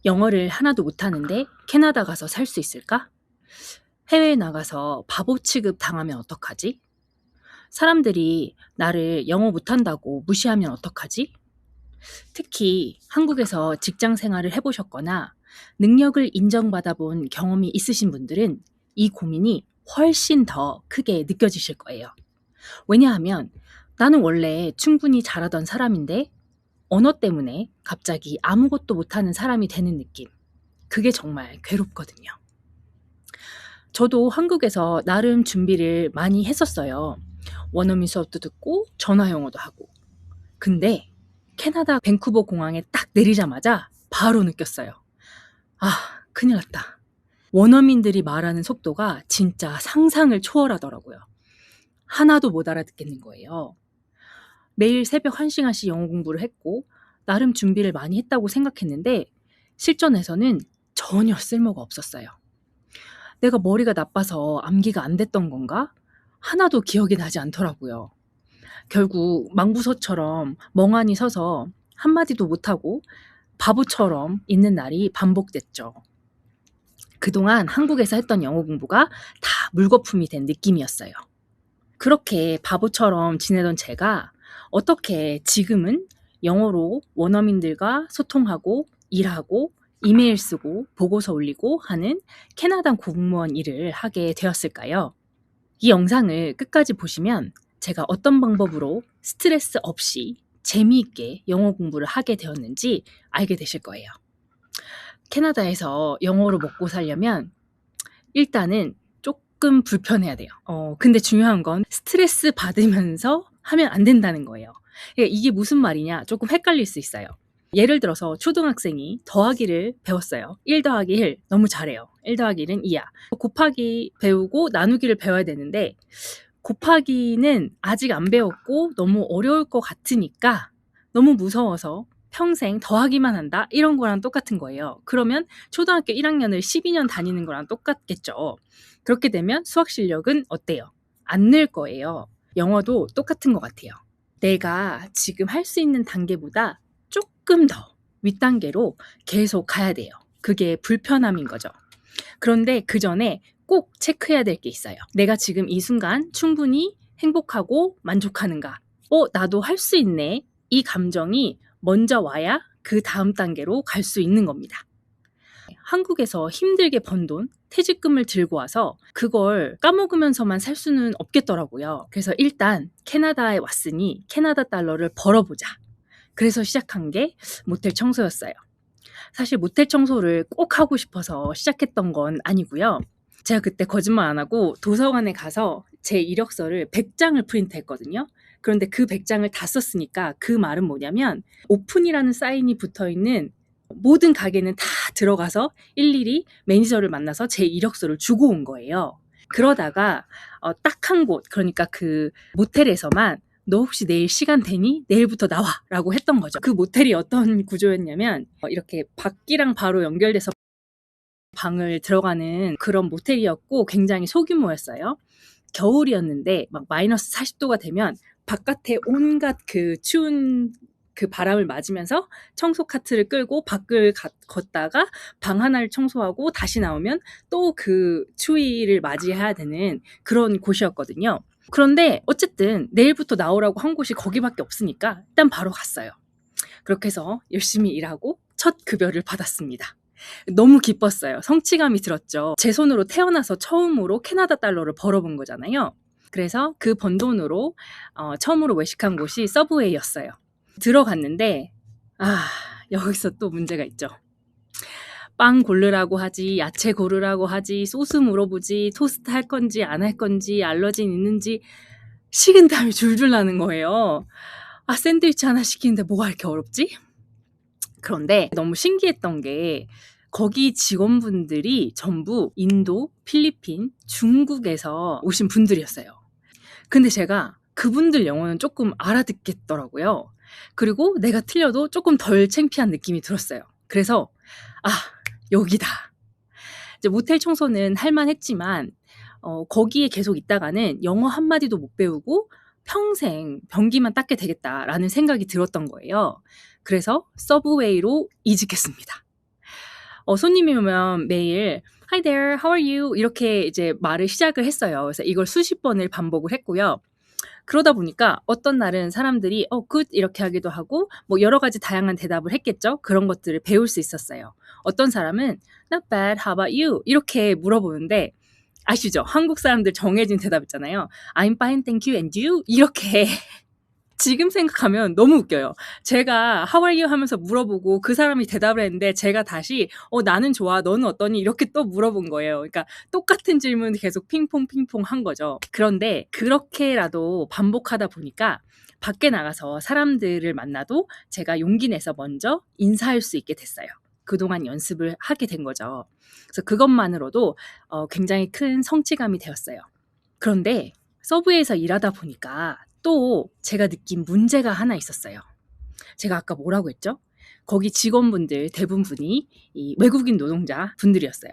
영어를 하나도 못하는데 캐나다 가서 살 수 있을까? 해외에 나가서 바보 취급 당하면 어떡하지? 사람들이 나를 영어 못한다고 무시하면 어떡하지? 특히 한국에서 직장 생활을 해보셨거나 능력을 인정받아 본 경험이 있으신 분들은 이 고민이 훨씬 더 크게 느껴지실 거예요. 왜냐하면 나는 원래 충분히 잘하던 사람인데 언어 때문에 갑자기 아무것도 못하는 사람이 되는 느낌. 그게 정말 괴롭거든요. 저도 한국에서 나름 준비를 많이 했었어요. 원어민 수업도 듣고 전화 영어도 하고. 근데 캐나다 밴쿠버 공항에 딱 내리자마자 바로 느꼈어요. 아, 큰일 났다. 원어민들이 말하는 속도가 진짜 상상을 초월하더라고요. 하나도 못 알아듣겠는 거예요. 매일 새벽 1시간씩 영어 공부를 했고 나름 준비를 많이 했다고 생각했는데 실전에서는 전혀 쓸모가 없었어요. 내가 머리가 나빠서 암기가 안 됐던 건가? 하나도 기억이 나지 않더라고요. 결국 망부서처럼 멍하니 서서 한마디도 못하고 바보처럼 있는 날이 반복됐죠. 그동안 한국에서 했던 영어 공부가 다 물거품이 된 느낌이었어요. 그렇게 바보처럼 지내던 제가 어떻게 지금은 영어로 원어민들과 소통하고 일하고 이메일 쓰고 보고서 올리고 하는 캐나다 공무원 일을 하게 되었을까요? 이 영상을 끝까지 보시면 제가 어떤 방법으로 스트레스 없이 재미있게 영어 공부를 하게 되었는지 알게 되실 거예요. 캐나다에서 영어로 먹고 살려면 일단은 조금 불편해야 돼요. 근데 중요한 건 스트레스 받으면서 하면 안 된다는 거예요. 이게 무슨 말이냐? 조금 헷갈릴 수 있어요. 예를 들어서 초등학생이 더하기를 배웠어요. 1 더하기 1 너무 잘해요. 1 더하기 1은 2야. 곱하기 배우고 나누기를 배워야 되는데 곱하기는 아직 안 배웠고 너무 어려울 것 같으니까 너무 무서워서 평생 더하기만 한다? 이런 거랑 똑같은 거예요. 그러면 초등학교 1학년을 12년 다니는 거랑 똑같겠죠. 그렇게 되면 수학 실력은 어때요? 안 늘 거예요. 영어도 똑같은 것 같아요. 내가 지금 할 수 있는 단계보다 조금 더 윗단계로 계속 가야 돼요. 그게 불편함인 거죠. 그런데 그 전에 꼭 체크해야 될 게 있어요. 내가 지금 이 순간 충분히 행복하고 만족하는가? 나도 할 수 있네. 이 감정이 먼저 와야 그 다음 단계로 갈 수 있는 겁니다. 한국에서 힘들게 번 돈, 퇴직금을 들고 와서 그걸 까먹으면서만 살 수는 없겠더라고요. 그래서 일단 캐나다에 왔으니 캐나다 달러를 벌어보자. 그래서 시작한 게 모텔 청소였어요. 사실 모텔 청소를 꼭 하고 싶어서 시작했던 건 아니고요. 제가 그때 거짓말 안 하고 도서관에 가서 제 이력서를 100장을 프린트했거든요. 그런데 그 100장을 다 썼으니까 그 말은 뭐냐면 오픈이라는 사인이 붙어있는 모든 가게는 다 들어가서 일일이 매니저를 만나서 제 이력서를 주고 온 거예요. 그러다가 딱 한 곳, 그러니까 그 모텔에서만 너 혹시 내일 시간 되니? 내일부터 나와 라고 했던 거죠. 그 모텔이 어떤 구조였냐면 이렇게 밖이랑 바로 연결돼서 방을 들어가는 그런 모텔이었고 굉장히 소규모였어요. 겨울이었는데 막 마이너스 40도가 되면 바깥에 온갖 그 추운 그 바람을 맞으면서 청소 카트를 끌고 밖을 걷다가 방 하나를 청소하고 다시 나오면 또 그 추위를 맞이해야 되는 그런 곳이었거든요. 그런데 어쨌든 내일부터 나오라고 한 곳이 거기밖에 없으니까 일단 바로 갔어요. 그렇게 해서 열심히 일하고 첫 급여를 받았습니다. 너무 기뻤어요. 성취감이 들었죠. 제 손으로 태어나서 처음으로 캐나다 달러를 벌어본 거잖아요. 그래서 그 번 돈으로 처음으로 외식한 곳이 서브웨이였어요. 들어갔는데 여기서 또 문제가 있죠. 빵 고르라고 하지, 야채 고르라고 하지, 소스 물어보지, 토스트 할 건지 안 할 건지, 알러진 있는지 식은땀이 줄줄 나는 거예요. 샌드위치 하나 시키는데 뭐가 이렇게 어렵지? 그런데 너무 신기했던 게 거기 직원분들이 전부 인도, 필리핀, 중국에서 오신 분들이었어요. 근데 제가 그분들 영어는 조금 알아듣겠더라고요. 그리고 내가 틀려도 조금 덜 창피한 느낌이 들었어요. 그래서 여기다. 이제 모텔 청소는 할만했지만 거기에 계속 있다가는 영어 한마디도 못 배우고 평생 변기만 닦게 되겠다라는 생각이 들었던 거예요. 그래서 서브웨이로 이직했습니다. 손님이 오면 매일 "Hi there, how are you?" 이렇게 이제 말을 시작을 했어요. 그래서 이걸 수십 번을 반복을 했고요. 그러다 보니까 어떤 날은 사람들이 good 이렇게 하기도 하고 뭐 여러 가지 다양한 대답을 했겠죠. 그런 것들을 배울 수 있었어요. 어떤 사람은 "Not bad, how about you?" 이렇게 물어보는데 아시죠? 한국 사람들 정해진 대답 있잖아요. "I'm fine, thank you, and you?" 이렇게 지금 생각하면 너무 웃겨요. 제가 "How are you?" 하면서 물어보고 그 사람이 대답을 했는데 제가 다시 나는 좋아. 너는 어떠니?" 이렇게 또 물어본 거예요. 그러니까 똑같은 질문을 계속 핑퐁 한 거죠. 그런데 그렇게라도 반복하다 보니까 밖에 나가서 사람들을 만나도 제가 용기 내서 먼저 인사할 수 있게 됐어요. 그동안 연습을 하게 된 거죠. 그래서 그것만으로도 굉장히 큰 성취감이 되었어요. 그런데 서브웨이에서 일하다 보니까 또 제가 느낀 문제가 하나 있었어요. 제가 아까 뭐라고 했죠? 거기 직원분들 대부분이 이 외국인 노동자 분들이었어요.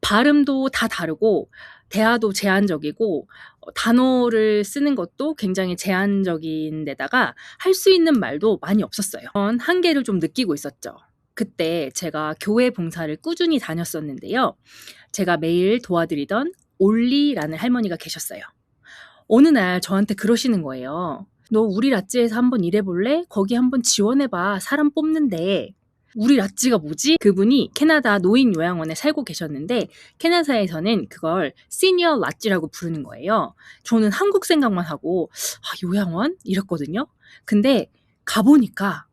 발음도 다 다르고 대화도 제한적이고 단어를 쓰는 것도 굉장히 제한적인 데다가 할 수 있는 말도 많이 없었어요. 그런 한계를 좀 느끼고 있었죠. 그때 제가 교회 봉사를 꾸준히 다녔었는데요. 제가 매일 도와드리던 올리라는 할머니가 계셨어요. 어느 날 저한테 그러시는 거예요. "너 우리 라찌에서 한번 일해볼래? 거기 한번 지원해봐. 사람 뽑는데." 우리 라찌가 뭐지? 그분이 캐나다 노인 요양원에 살고 계셨는데 캐나다에서는 그걸 시니어 라찌라고 부르는 거예요. 저는 한국 생각만 하고 요양원? 이랬거든요. 근데 가보니까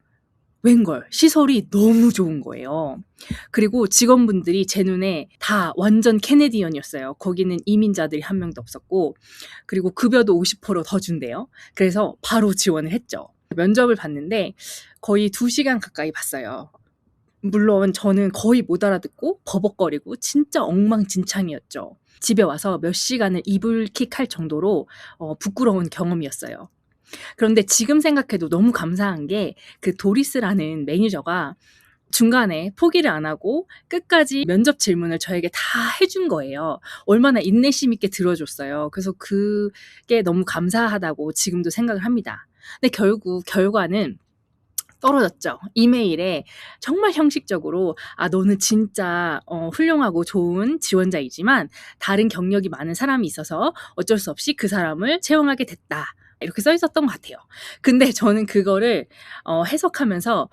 웬걸 시설이 너무 좋은 거예요. 그리고 직원분들이 제 눈에 다 완전 캐네디언이었어요. 거기는 이민자들이 한 명도 없었고 그리고 급여도 50%더 준대요. 그래서 바로 지원을 했죠. 면접을 봤는데 거의 2시간 가까이 봤어요. 물론 저는 거의 못 알아듣고 버벅거리고 진짜 엉망진창이었죠. 집에 와서 몇 시간을 이불킥할 정도로 부끄러운 경험이었어요. 그런데 지금 생각해도 너무 감사한 게 그 도리스라는 매니저가 중간에 포기를 안 하고 끝까지 면접 질문을 저에게 다 해준 거예요. 얼마나 인내심 있게 들어줬어요. 그래서 그게 너무 감사하다고 지금도 생각을 합니다. 근데 결국 결과는 떨어졌죠. 이메일에 정말 형식적으로 너는 진짜 훌륭하고 좋은 지원자이지만 다른 경력이 많은 사람이 있어서 어쩔 수 없이 그 사람을 채용하게 됐다. 이렇게 써 있었던 것 같아요. 근데 저는 그거를 해석하면서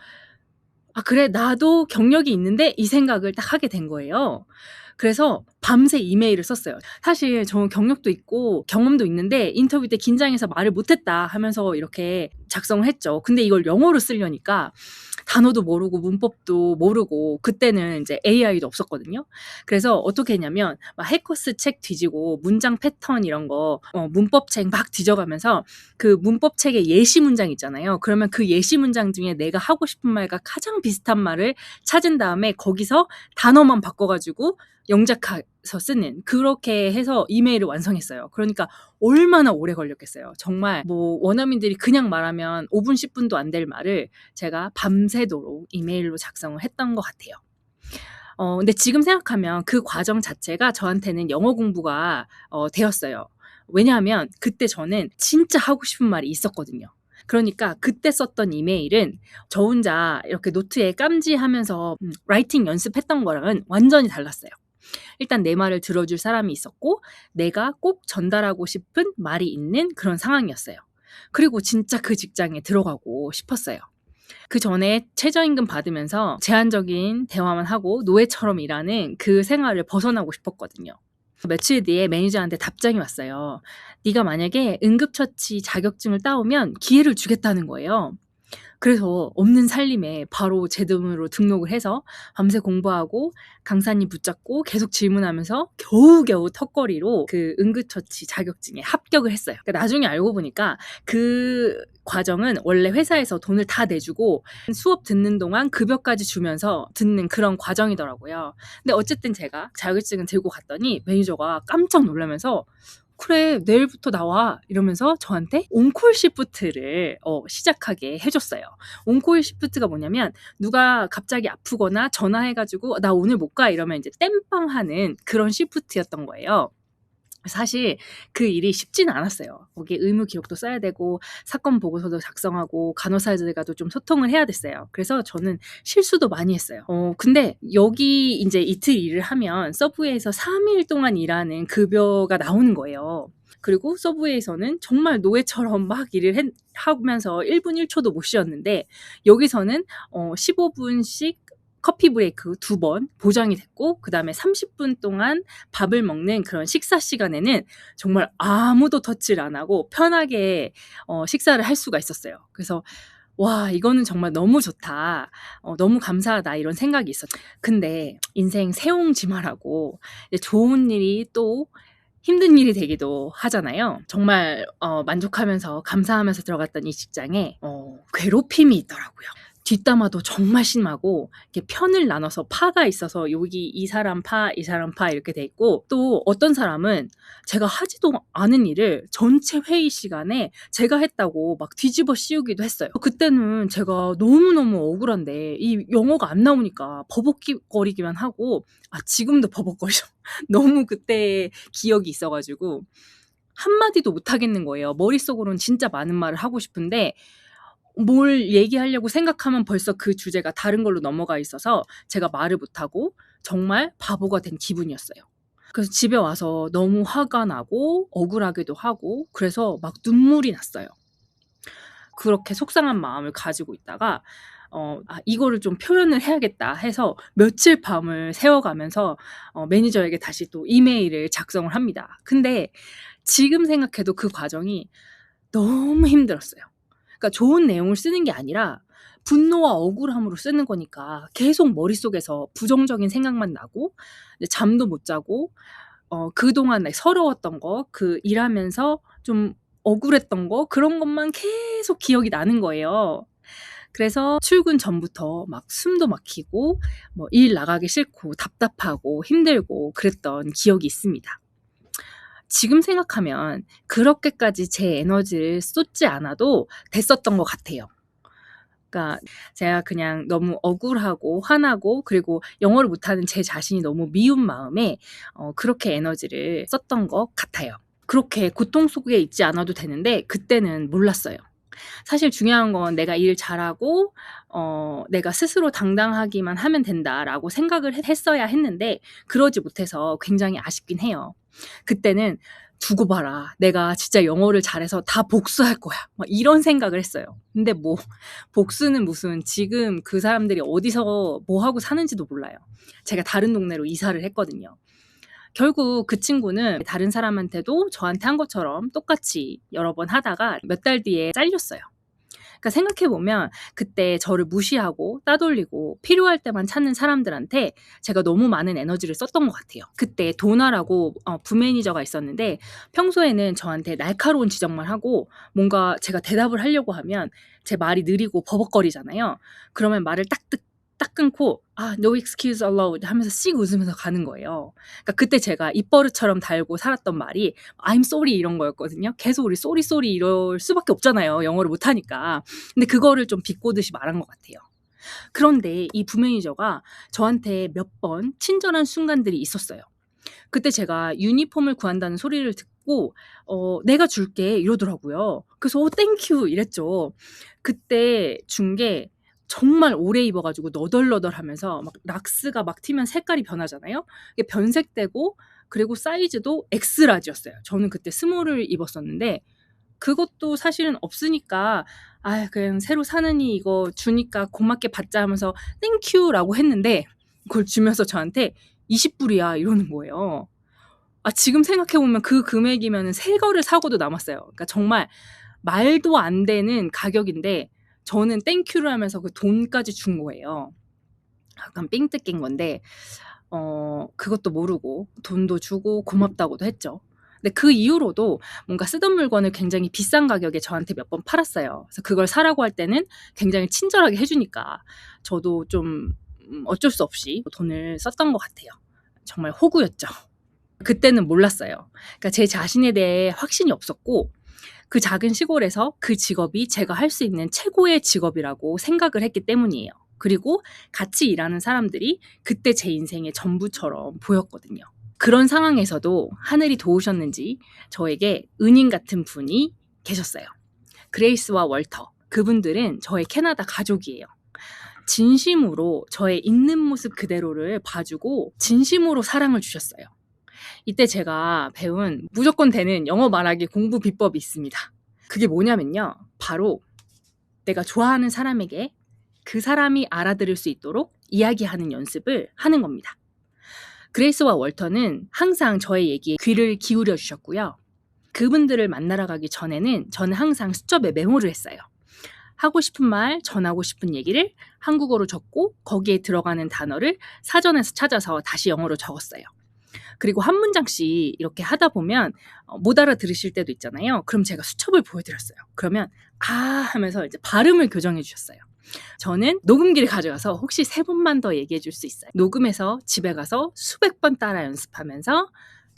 그래 나도 경력이 있는데 이 생각을 딱 하게 된 거예요. 그래서 밤새 이메일을 썼어요. 사실 저는 경력도 있고 경험도 있는데 인터뷰 때 긴장해서 말을 못했다 하면서 이렇게 작성을 했죠. 근데 이걸 영어로 쓰려니까 단어도 모르고 문법도 모르고 그때는 이제 AI도 없었거든요. 그래서 어떻게 했냐면 막 해커스 책 뒤지고 문장 패턴 이런 거 문법 책 막 뒤져가면서 그 문법 책에 예시 문장 있잖아요. 그러면 그 예시 문장 중에 내가 하고 싶은 말과 가장 비슷한 말을 찾은 다음에 거기서 단어만 바꿔가지고 영작해서 쓰는 그렇게 해서 이메일을 완성했어요. 그러니까 얼마나 오래 걸렸겠어요. 정말 뭐 원어민들이 그냥 말하면 5분 10분도 안 될 말을 제가 밤새도록 이메일로 작성을 했던 것 같아요. 근데 지금 생각하면 그 과정 자체가 저한테는 영어 공부가 되었어요. 왜냐하면 그때 저는 진짜 하고 싶은 말이 있었거든요. 그러니까 그때 썼던 이메일은 저 혼자 이렇게 노트에 깜지하면서 라이팅 연습했던 거랑은 완전히 달랐어요. 일단 내 말을 들어줄 사람이 있었고 내가 꼭 전달하고 싶은 말이 있는 그런 상황이었어요. 그리고 진짜 그 직장에 들어가고 싶었어요. 그 전에 최저임금 받으면서 제한적인 대화만 하고 노예처럼 일하는 그 생활을 벗어나고 싶었거든요. 며칠 뒤에 매니저한테 답장이 왔어요. 네가 만약에 응급처치 자격증을 따오면 기회를 주겠다는 거예요. 그래서 없는 살림에 바로 제 돈으로 등록을 해서 밤새 공부하고 강사님 붙잡고 계속 질문하면서 겨우겨우 턱걸이로 그 응급처치 자격증에 합격을 했어요. 그러니까 나중에 알고 보니까 그 과정은 원래 회사에서 돈을 다 내주고 수업 듣는 동안 급여까지 주면서 듣는 그런 과정이더라고요. 근데 어쨌든 제가 자격증을 들고 갔더니 매니저가 깜짝 놀라면서 그래 내일부터 나와 이러면서 저한테 온콜 시프트를 시작하게 해줬어요. 온콜 시프트가 뭐냐면 누가 갑자기 아프거나 전화해가지고 나 오늘 못 가 이러면 이제 땜빵하는 그런 시프트였던 거예요. 사실 그 일이 쉽지는 않았어요. 거기에 의무 기록도 써야 되고 사건 보고서도 작성하고 간호사들과도 좀 소통을 해야 됐어요. 그래서 저는 실수도 많이 했어요. 근데 여기 이제 이틀 일을 하면 서브웨이에서 3일 동안 일하는 급여가 나오는 거예요. 그리고 서브웨이에서는 정말 노예처럼 막 일을 하면서 1분 1초도 못 쉬었는데 여기서는 15분씩 커피 브레이크 2번 보장이 됐고 그다음에 30분 동안 밥을 먹는 그런 식사 시간에는 정말 아무도 터치를 안 하고 편하게 식사를 할 수가 있었어요. 그래서 '와 이거는 정말 너무 좋다. 너무 감사하다.' 이런 생각이 있었죠. 근데 인생 새옹지마라고 이제 좋은 일이 또 힘든 일이 되기도 하잖아요. 정말 만족하면서 감사하면서 들어갔던 이 직장에 괴롭힘이 있더라고요. 뒷담화도 정말 심하고 이렇게 편을 나눠서 파가 있어서 여기 이 사람 파, 이 사람 파 이렇게 돼 있고 또 어떤 사람은 제가 하지도 않은 일을 전체 회의 시간에 제가 했다고 막 뒤집어 씌우기도 했어요. 그때는 제가 너무너무 억울한데 이 영어가 안 나오니까 버벅거리기만 하고 지금도 버벅거리죠. 너무 그때의 기억이 있어 가지고 한마디도 못 하겠는 거예요. 머릿속으로는 진짜 많은 말을 하고 싶은데 뭘 얘기하려고 생각하면 벌써 그 주제가 다른 걸로 넘어가 있어서 제가 말을 못하고 정말 바보가 된 기분이었어요. 그래서 집에 와서 너무 화가 나고 억울하기도 하고 그래서 막 눈물이 났어요. 그렇게 속상한 마음을 가지고 있다가 이거를 좀 표현을 해야겠다 해서 며칠 밤을 새워가면서 매니저에게 다시 또 이메일을 작성을 합니다. 근데 지금 생각해도 그 과정이 너무 힘들었어요. 그러니까 좋은 내용을 쓰는 게 아니라 분노와 억울함으로 쓰는 거니까 계속 머릿속에서 부정적인 생각만 나고 잠도 못 자고 그동안 서러웠던 거, 그 일하면서 좀 억울했던 거 그런 것만 계속 기억이 나는 거예요. 그래서 출근 전부터 막 숨도 막히고 일 나가기 싫고 답답하고 힘들고 그랬던 기억이 있습니다. 지금 생각하면 그렇게까지 제 에너지를 쏟지 않아도 됐었던 것 같아요. 그러니까 제가 그냥 너무 억울하고 화나고 그리고 영어를 못하는 제 자신이 너무 미운 마음에 그렇게 에너지를 썼던 것 같아요. 그렇게 고통 속에 있지 않아도 되는데 그때는 몰랐어요. 사실 중요한 건 내가 일 잘하고 내가 스스로 당당하기만 하면 된다라고 생각을 했어야 했는데 그러지 못해서 굉장히 아쉽긴 해요. 그때는 '두고 봐라. 내가 진짜 영어를 잘해서 다 복수할 거야.' 막 이런 생각을 했어요. 근데 뭐 복수는 무슨 지금 그 사람들이 어디서 뭐 하고 사는지도 몰라요. 제가 다른 동네로 이사를 했거든요. 결국 그 친구는 다른 사람한테도 저한테 한 것처럼 똑같이 여러 번 하다가 몇 달 뒤에 잘렸어요. 그러니까 생각해 보면 그때 저를 무시하고 따돌리고 필요할 때만 찾는 사람들한테 제가 너무 많은 에너지를 썼던 것 같아요. 그때 도나라고 부매니저가 있었는데 평소에는 저한테 날카로운 지적만 하고 뭔가 제가 대답을 하려고 하면 제 말이 느리고 버벅거리잖아요. 그러면 말을 딱 끊고 no excuse allowed 하면서 씩 웃으면서 가는 거예요. 그러니까 그때 제가 입버릇처럼 달고 살았던 말이 I'm sorry 이런 거였거든요. 계속 우리 sorry sorry 이럴 수밖에 없잖아요. 영어를 못하니까. 근데 그거를 좀 비꼬듯이 말한 것 같아요. 그런데 이 부매니저가 저한테 몇 번 친절한 순간들이 있었어요. 그때 제가 유니폼을 구한다는 소리를 듣고 "내가 줄게." 이러더라고요. 그래서 땡큐." 이랬죠. 그때 준 게 정말 오래 입어 가지고 너덜너덜하면서 막 락스가 막 튀면 색깔이 변하잖아요. 이게 변색되고 그리고 사이즈도 엑스라지였어요. 저는 그때 스몰을 입었었는데 그것도 사실은 없으니까 그냥 새로 사느니 이거 주니까 고맙게 받자 하면서 땡큐라고 했는데 그걸 주면서 저한테 "20불이야." 이러는 거예요. 지금 생각해 보면 그 금액이면은 새 거를 사고도 남았어요. 그러니까 정말 말도 안 되는 가격인데 저는 땡큐를 하면서 그 돈까지 준 거예요. 약간 삥 뜯긴 건데 그것도 모르고 돈도 주고 고맙다고도 했죠. 근데 그 이후로도 뭔가 쓰던 물건을 굉장히 비싼 가격에 저한테 몇 번 팔았어요. 그래서 그걸 사라고 할 때는 굉장히 친절하게 해 주니까 저도 좀 어쩔 수 없이 돈을 썼던 것 같아요. 정말 호구였죠. 그때는 몰랐어요. 그러니까 제 자신에 대해 확신이 없었고 그 작은 시골에서 그 직업이 제가 할 수 있는 최고의 직업이라고 생각을 했기 때문이에요. 그리고 같이 일하는 사람들이 그때 제 인생의 전부처럼 보였거든요. 그런 상황에서도 하늘이 도우셨는지 저에게 은인 같은 분이 계셨어요. 그레이스와 월터. 그분들은 저의 캐나다 가족이에요. 진심으로 저의 있는 모습 그대로를 봐주고 진심으로 사랑을 주셨어요. 이때 제가 배운 무조건 되는 영어 말하기 공부 비법이 있습니다. 그게 뭐냐면요. 바로 내가 좋아하는 사람에게 그 사람이 알아들을 수 있도록 이야기하는 연습을 하는 겁니다. 그레이스와 월터는 항상 저의 얘기에 귀를 기울여 주셨고요. 그분들을 만나러 가기 전에는 저는 항상 수첩에 메모를 했어요. 하고 싶은 말, 전하고 싶은 얘기를 한국어로 적고 거기에 들어가는 단어를 사전에서 찾아서 다시 영어로 적었어요. 그리고 한 문장씩 이렇게 하다 보면 못 알아들으실 때도 있잖아요. 그럼 제가 수첩을 보여드렸어요. 그러면 아 하면서 이제 발음을 교정해 주셨어요. 저는 녹음기를 가져가서 혹시 3번만 더 얘기해 줄 수 있어요? 녹음해서 집에 가서 수백 번 따라 연습하면서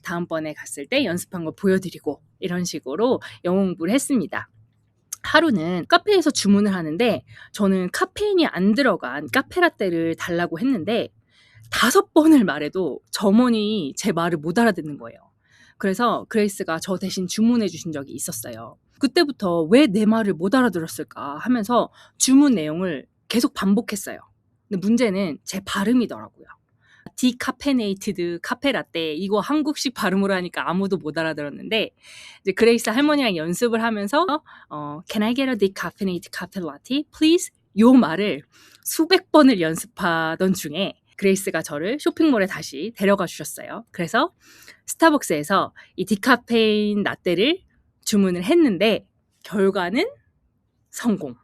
다음번에 갔을 때 연습한 거 보여드리고 이런 식으로 영어 공부를 했습니다. 하루는 카페에서 주문을 하는데 저는 카페인이 안 들어간 카페라떼를 달라고 했는데 5번을 말해도 점원이 제 말을 못 알아듣는 거예요. 그래서 그레이스가 저 대신 주문해 주신 적이 있었어요. 그때부터 왜 내 말을 못 알아들었을까 하면서 주문 내용을 계속 반복했어요. 근데 문제는 제 발음이더라고요. 디카페네이티드 카페라떼 이거 한국식 발음으로 하니까 아무도 못 알아들었는데 이제 그레이스 할머니랑 연습을 하면서 Can I get a decaffeinated cafe latte, please? 요 말을 수백 번을 연습하던 중에 그레이스가 저를 쇼핑몰에 다시 데려가 주셨어요. 그래서 스타벅스에서 이 디카페인 라떼를 주문을 했는데 결과는 성공.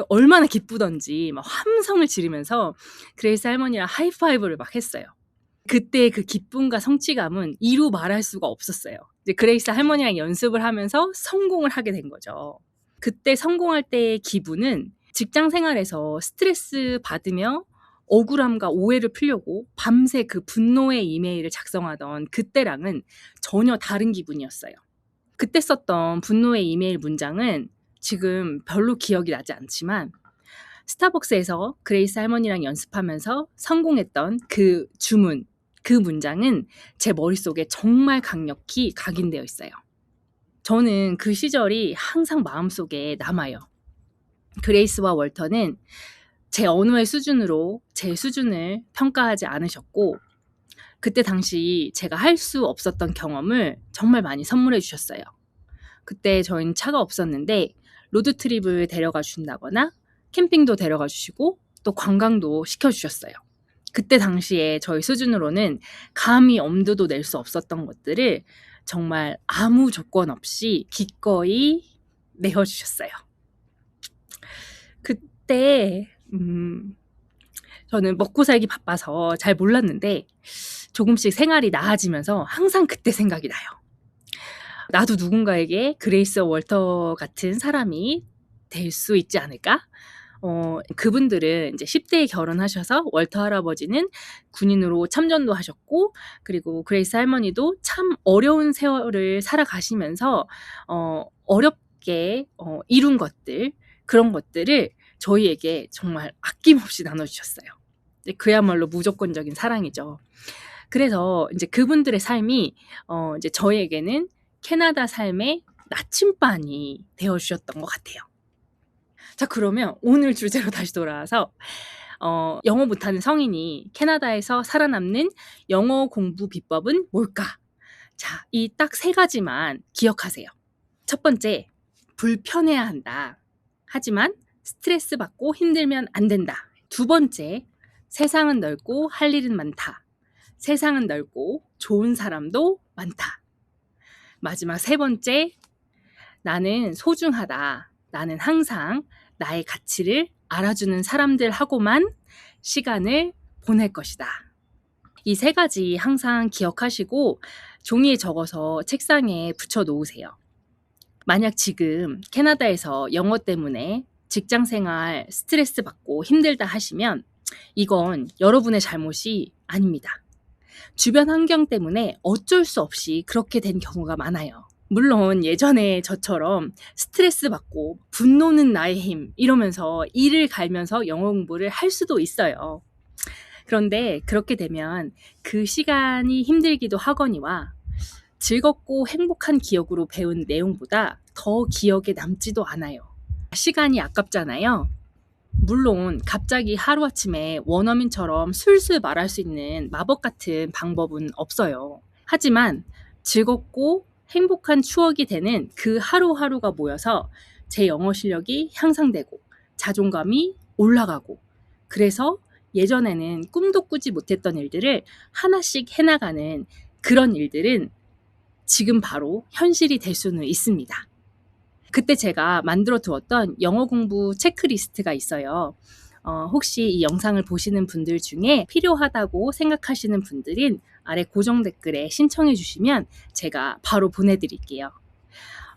얼마나 기쁘던지 막 함성을 지르면서 그레이스 할머니랑 하이파이브를 막 했어요. 그때 그 기쁨과 성취감은 이루 말할 수가 없었어요. 이제 그레이스 할머니랑 연습을 하면서 성공을 하게 된 거죠. 그때 성공할 때의 기분은 직장 생활에서 스트레스 받으며 억울함과 오해를 풀려고 밤새 그 분노의 이메일을 작성하던 그때랑은 전혀 다른 기분이었어요. 그때 썼던 분노의 이메일 문장은 지금 별로 기억이 나지 않지만 스타벅스에서 그레이스 할머니랑 연습하면서 성공했던 그 주문, 그 문장은 제 머릿속에 정말 강력히 각인되어 있어요. 저는 그 시절이 항상 마음속에 남아요. 그레이스와 월터는 제 언어의 수준으로 제 수준을 평가하지 않으셨고 그때 당시 제가 할 수 없었던 경험을 정말 많이 선물해 주셨어요. 그때 저희는 차가 없었는데 로드트립을 데려가 주신다거나 캠핑도 데려가 주시고 또 관광도 시켜주셨어요. 그때 당시에 저희 수준으로는 감히 엄두도 낼 수 없었던 것들을 정말 아무 조건 없이 기꺼이 내어주셨어요. 그때 저는 먹고 살기 바빠서 잘 몰랐는데 조금씩 생활이 나아지면서 항상 그때 생각이 나요. 나도 누군가에게 그레이스 월터 같은 사람이 될 수 있지 않을까? 그분들은 이제 10대에 결혼하셔서 월터 할아버지는 군인으로 참전도 하셨고 그리고 그레이스 할머니도 참 어려운 세월을 살아가시면서 어렵게 이룬 것들 그런 것들을 저희에게 정말 아낌없이 나눠주셨어요. 그야말로 무조건적인 사랑이죠. 그래서 이제 그분들의 삶이 이제 저희에게는 캐나다 삶의 나침반이 되어주셨던 것 같아요. 자, 그러면 오늘 주제로 다시 돌아와서 영어 못하는 성인이 캐나다에서 살아남는 영어 공부 비법은 뭘까? 자, 이 딱 3가지만 기억하세요. 첫 번째, 불편해야 한다. 하지만 스트레스 받고 힘들면 안 된다. 2번째, 세상은 넓고 할 일은 많다. 세상은 넓고 좋은 사람도 많다. 마지막 3번째, 나는 소중하다. 나는 항상 나의 가치를 알아주는 사람들하고만 시간을 보낼 것이다. 이 3가지 항상 기억하시고 종이에 적어서 책상에 붙여 놓으세요. 만약 지금 캐나다에서 영어 때문에 직장생활 스트레스 받고 힘들다 하시면 이건 여러분의 잘못이 아닙니다. 주변 환경 때문에 어쩔 수 없이 그렇게 된 경우가 많아요. 물론 예전에 저처럼 스트레스 받고 분노는 나의 힘 이러면서 이를 갈면서 영어 공부를 할 수도 있어요. 그런데 그렇게 되면 그 시간이 힘들기도 하거니와 즐겁고 행복한 기억으로 배운 내용보다 더 기억에 남지도 않아요. 시간이 아깝잖아요. 물론 갑자기 하루아침에 원어민처럼 술술 말할 수 있는 마법 같은 방법은 없어요. 하지만 즐겁고 행복한 추억이 되는 그 하루하루가 모여서 제 영어 실력이 향상되고 자존감이 올라가고, 그래서 예전에는 꿈도 꾸지 못했던 일들을 하나씩 해나가는 그런 일들은 지금 바로 현실이 될 수는 있습니다. 그때 제가 만들어 두었던 영어 공부 체크리스트가 있어요. 혹시 이 영상을 보시는 분들 중에 필요하다고 생각하시는 분들은 아래 고정 댓글에 신청해 주시면 제가 바로 보내드릴게요.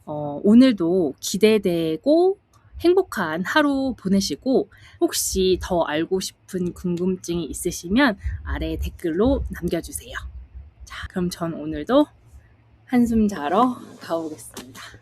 오늘도 기대되고 행복한 하루 보내시고, 혹시 더 알고 싶은 궁금증이 있으시면 아래 댓글로 남겨주세요. 자, 그럼 전 오늘도 한숨 자러 가보겠습니다.